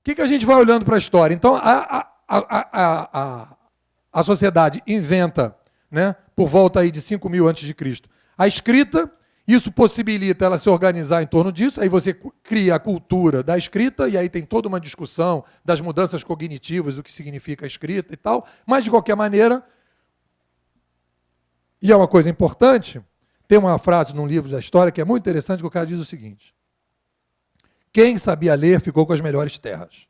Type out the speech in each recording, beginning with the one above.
que a gente vai olhando para a história? Então, a sociedade inventa, né, por volta aí de 5.000 a.C., a escrita. Isso possibilita ela se organizar em torno disso, aí você cria a cultura da escrita, e aí tem toda uma discussão das mudanças cognitivas, do que significa a escrita e tal, mas, de qualquer maneira, e é uma coisa importante, tem uma frase num livro da história que é muito interessante, que o cara diz o seguinte: quem sabia ler ficou com as melhores terras.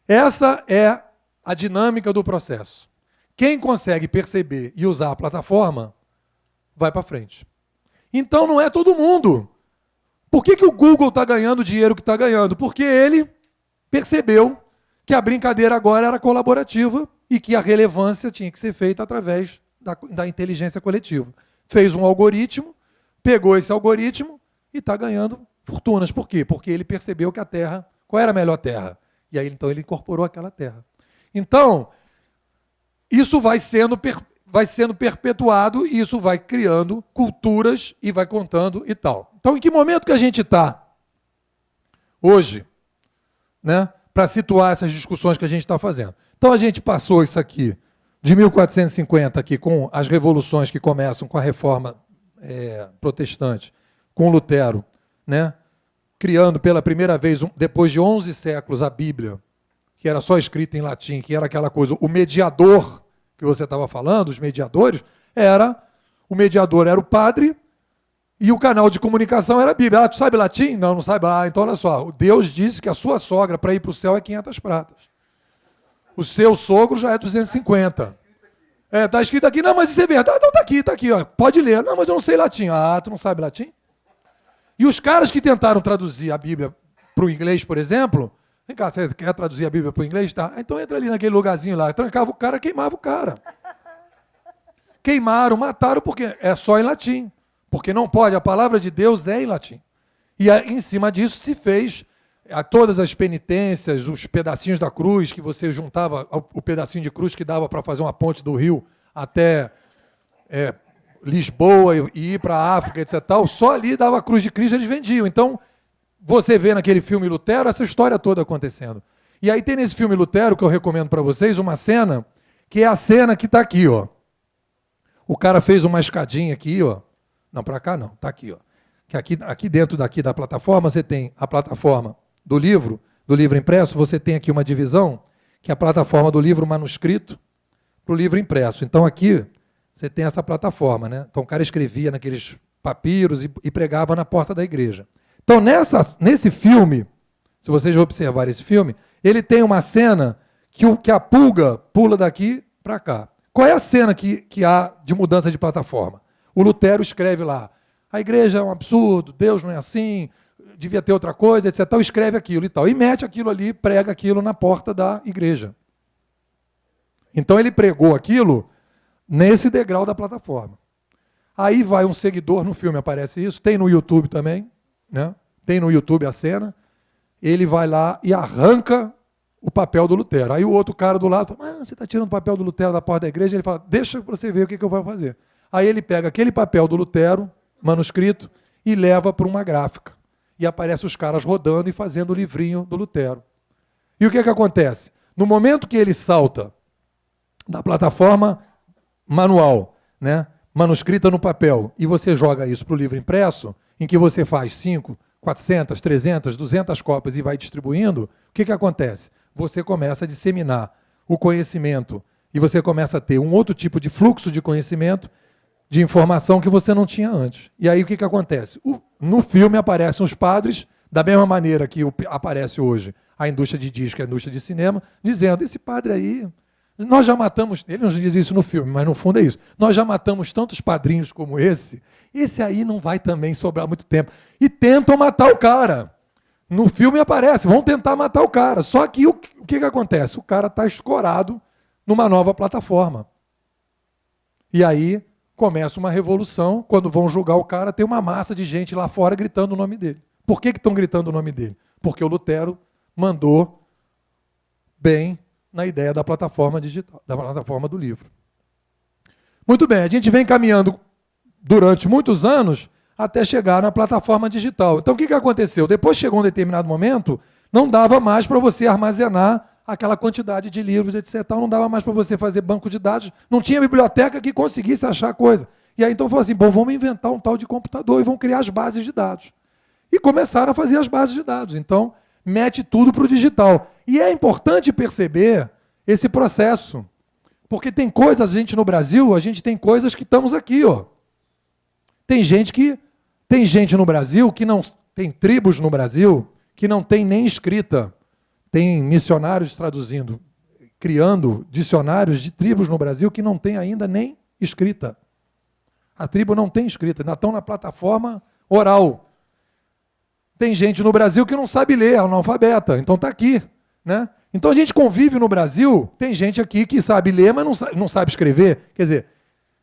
Essa é a dinâmica do processo. Quem consegue perceber e usar a plataforma vai para frente. Então não é todo mundo. Por que o Google está ganhando o dinheiro que está ganhando? Porque ele percebeu que a brincadeira agora era colaborativa e que a relevância tinha que ser feita através da inteligência coletiva. Fez um algoritmo, pegou esse algoritmo e está ganhando fortunas. Por quê? Porque ele percebeu que a Terra, qual era a melhor terra? E aí então ele incorporou aquela terra. Então, isso vai sendo perpetuado e isso vai criando culturas e vai contando e tal. Então, em que momento que a gente está hoje, né, para situar essas discussões que a gente está fazendo? Então, a gente passou isso aqui de 1450 aqui, com as revoluções que começam com a reforma protestante, com Lutero, né, criando pela primeira vez, depois de 11 séculos, a Bíblia, que era só escrita em latim, que era aquela coisa, o mediador que você estava falando, os mediadores, o mediador era o padre e o canal de comunicação era a Bíblia. Ah, tu sabe latim? Não, não sabe. Ah, então olha só, Deus disse que a sua sogra, para ir para o céu, é 500 pratas. O seu sogro já é 250. Está escrito aqui, não, mas isso é verdade. Não, está aqui, ó. Pode ler. Não, mas eu não sei latim. Ah, tu não sabe latim? E os caras que tentaram traduzir a Bíblia para o inglês, por exemplo, vem cá, você quer traduzir a Bíblia para o inglês? Tá. Então entra ali naquele lugarzinho lá, trancava o cara, queimava o cara. Queimaram, mataram, porque é só em latim. Porque não pode, a palavra de Deus é em latim. E em cima disso se fez todas as penitências, os pedacinhos da cruz, que você juntava, o pedacinho de cruz que dava para fazer uma ponte do Rio até Lisboa e ir para a África, etc. Só ali dava a cruz de Cristo, eles vendiam. Então, você vê naquele filme Lutero essa história toda acontecendo. E aí tem nesse filme Lutero, que eu recomendo para vocês, uma cena, que é a cena que está aqui, ó. O cara fez uma escadinha aqui, ó. Não, para cá não, está aqui, ó. Que aqui dentro da plataforma, você tem a plataforma do livro impresso, você tem aqui uma divisão, que é a plataforma do livro manuscrito para o livro impresso. Então aqui você tem essa plataforma, né? Então o cara escrevia naqueles papiros e pregava na porta da igreja. Então, nesse filme, se vocês observarem esse filme, ele tem uma cena que a pulga pula daqui para cá. Qual é a cena que há de mudança de plataforma? O Lutero escreve lá, a igreja é um absurdo, Deus não é assim, devia ter outra coisa, etc. Escreve aquilo e tal. E mete aquilo ali, prega aquilo na porta da igreja. Então, ele pregou aquilo nesse degrau da plataforma. Aí vai um seguidor, no filme aparece isso, tem no YouTube também, né? Tem no YouTube a cena, ele vai lá e arranca o papel do Lutero. Aí o outro cara do lado fala, você está tirando o papel do Lutero da porta da igreja? Ele fala, deixa para você ver o que eu vou fazer. Aí ele pega aquele papel do Lutero, manuscrito, e leva para uma gráfica. E aparece os caras rodando e fazendo o livrinho do Lutero. E o que acontece? No momento que ele salta da plataforma manual, né, manuscrita no papel, e você joga isso para o livro impresso, em que você faz 5, 400, 300, 200 cópias e vai distribuindo, o que acontece? Você começa a disseminar o conhecimento e você começa a ter um outro tipo de fluxo de conhecimento, de informação que você não tinha antes. E aí o que acontece? No filme aparecem os padres, da mesma maneira que aparece hoje a indústria de disco e a indústria de cinema, dizendo, esse padre aí, nós já matamos, ele não diz isso no filme, mas no fundo é isso, nós já matamos tantos padrinhos como esse aí não vai também sobrar muito tempo. E tentam matar o cara. No filme aparece, vão tentar matar o cara. Só que o que acontece? O cara está escorado numa nova plataforma. E aí começa uma revolução, quando vão julgar o cara, tem uma massa de gente lá fora gritando o nome dele. Por que estão gritando o nome dele? Porque o Lutero mandou bem na ideia da plataforma digital, da plataforma do livro. Muito bem, a gente vem caminhando durante muitos anos até chegar na plataforma digital. Então, o que aconteceu? Depois chegou um determinado momento não dava mais para você armazenar aquela quantidade de livros, etc. Não dava mais para você fazer banco de dados, não tinha biblioteca que conseguisse achar coisa. E aí então falou assim, bom, vamos inventar um tal de computador e vamos criar as bases de dados. E começaram a fazer as bases de dados. Então, mete tudo para o digital. E é importante perceber esse processo. Porque tem coisas, a gente no Brasil, a gente tem coisas que estamos aqui, ó. Tem gente no Brasil que não tem tribos no Brasil que não tem nem escrita. Tem missionários traduzindo, criando dicionários de tribos no Brasil que não tem ainda nem escrita. A tribo não tem escrita, ainda estão na plataforma oral. Tem gente no Brasil que não sabe ler, é analfabeta, então está aqui, né? Então a gente convive no Brasil, tem gente aqui que sabe ler, mas não sabe escrever, quer dizer,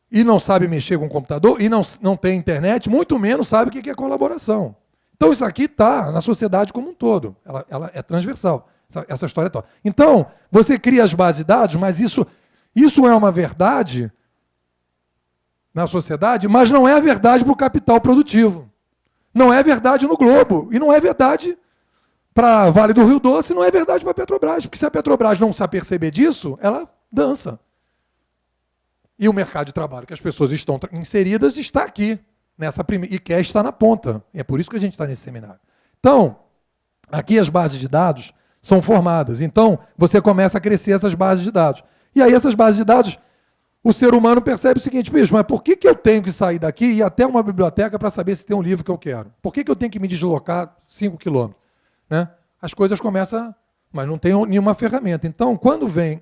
e não sabe mexer com o computador, e não tem internet, muito menos sabe o que é colaboração. Então isso aqui está na sociedade como um todo, ela é transversal, essa história toda. Então, você cria as bases de dados, mas isso é uma verdade na sociedade, mas não é a verdade para o capital produtivo. Não é verdade no Globo, e não é verdade para Vale do Rio Doce, não é verdade para a Petrobras, porque se a Petrobras não se aperceber disso, ela dança. E o mercado de trabalho que as pessoas estão inseridas está aqui, nessa primeira, e quer estar na ponta. E é por isso que a gente está nesse seminário. Então, aqui as bases de dados são formadas. Então, você começa a crescer essas bases de dados. E aí essas bases de dados, o ser humano percebe o seguinte, bicho, mas por que eu tenho que sair daqui e ir até uma biblioteca para saber se tem um livro que eu quero? Por que eu tenho que me deslocar 5 quilômetros? Né? As coisas começam, mas não tem nenhuma ferramenta. Então, quando vem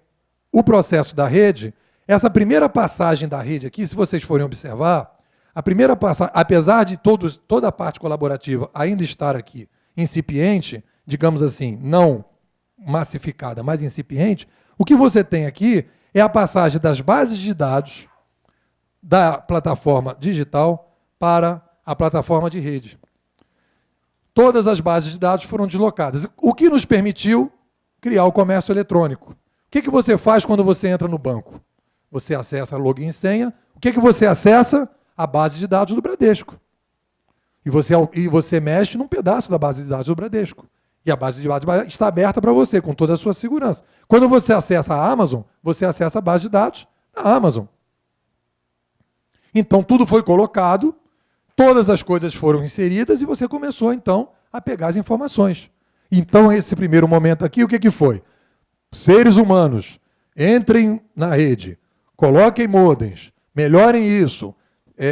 o processo da rede, essa primeira passagem da rede aqui, se vocês forem observar, a primeira passagem, apesar de toda a parte colaborativa ainda estar aqui incipiente, digamos assim, não massificada, mas incipiente, o que você tem aqui é a passagem das bases de dados da plataforma digital para a plataforma de rede. Todas as bases de dados foram deslocadas, o que nos permitiu criar o comércio eletrônico. O que você faz quando você entra no banco? Você acessa login e senha. O que você acessa? A base de dados do Bradesco. E você mexe num pedaço da base de dados do Bradesco. E a base de dados está aberta para você, com toda a sua segurança. Quando você acessa a Amazon, você acessa a base de dados da Amazon. Então, tudo foi colocado, todas as coisas foram inseridas e você começou, então, a pegar as informações. Então, esse primeiro momento aqui, o que foi? Seres humanos, entrem na rede, coloquem modems, melhorem isso.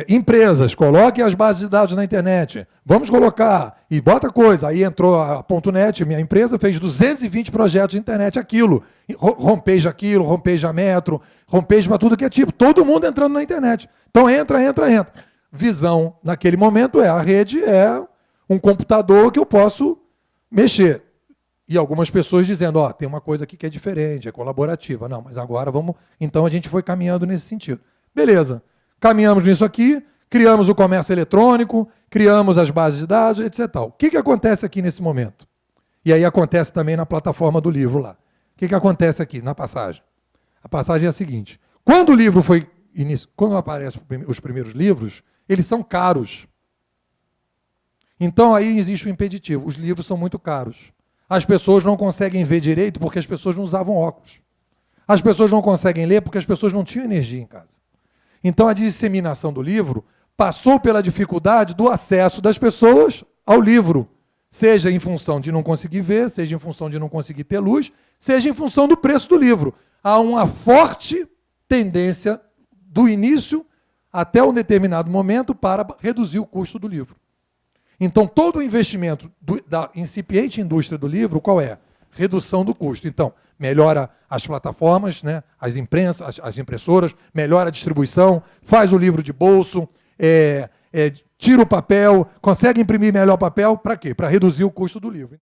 Empresas, coloquem as bases de dados na internet. Vamos colocar, e bota coisa. Aí entrou a .net, minha empresa fez 220 projetos de internet, aquilo. Homepage aquilo, homepage a metro, homepage para tudo que é tipo. Todo mundo entrando na internet. Então entra. Visão, naquele momento, a rede é um computador que eu posso mexer. E algumas pessoas dizendo, ó, tem uma coisa aqui que é diferente, é colaborativa. Não, mas agora vamos... Então a gente foi caminhando nesse sentido. Beleza. Caminhamos nisso aqui, criamos o comércio eletrônico, criamos as bases de dados, etc. O que acontece aqui nesse momento? E aí acontece também na plataforma do livro lá. O que acontece aqui na passagem? A passagem é a seguinte. Quando o livro foi... Quando aparecem os primeiros livros, eles são caros. Então aí existe o impeditivo. Os livros são muito caros. As pessoas não conseguem ver direito porque as pessoas não usavam óculos. As pessoas não conseguem ler porque as pessoas não tinham energia em casa. Então, a disseminação do livro passou pela dificuldade do acesso das pessoas ao livro, seja em função de não conseguir ver, seja em função de não conseguir ter luz, seja em função do preço do livro. Há uma forte tendência do início até um determinado momento para reduzir o custo do livro. Então, todo o investimento da incipiente indústria do livro, qual é? Redução do custo. Então, melhora as plataformas, né, as imprensas, as impressoras, melhora a distribuição, faz o livro de bolso, tira o papel, consegue imprimir melhor papel, para quê? Para reduzir o custo do livro.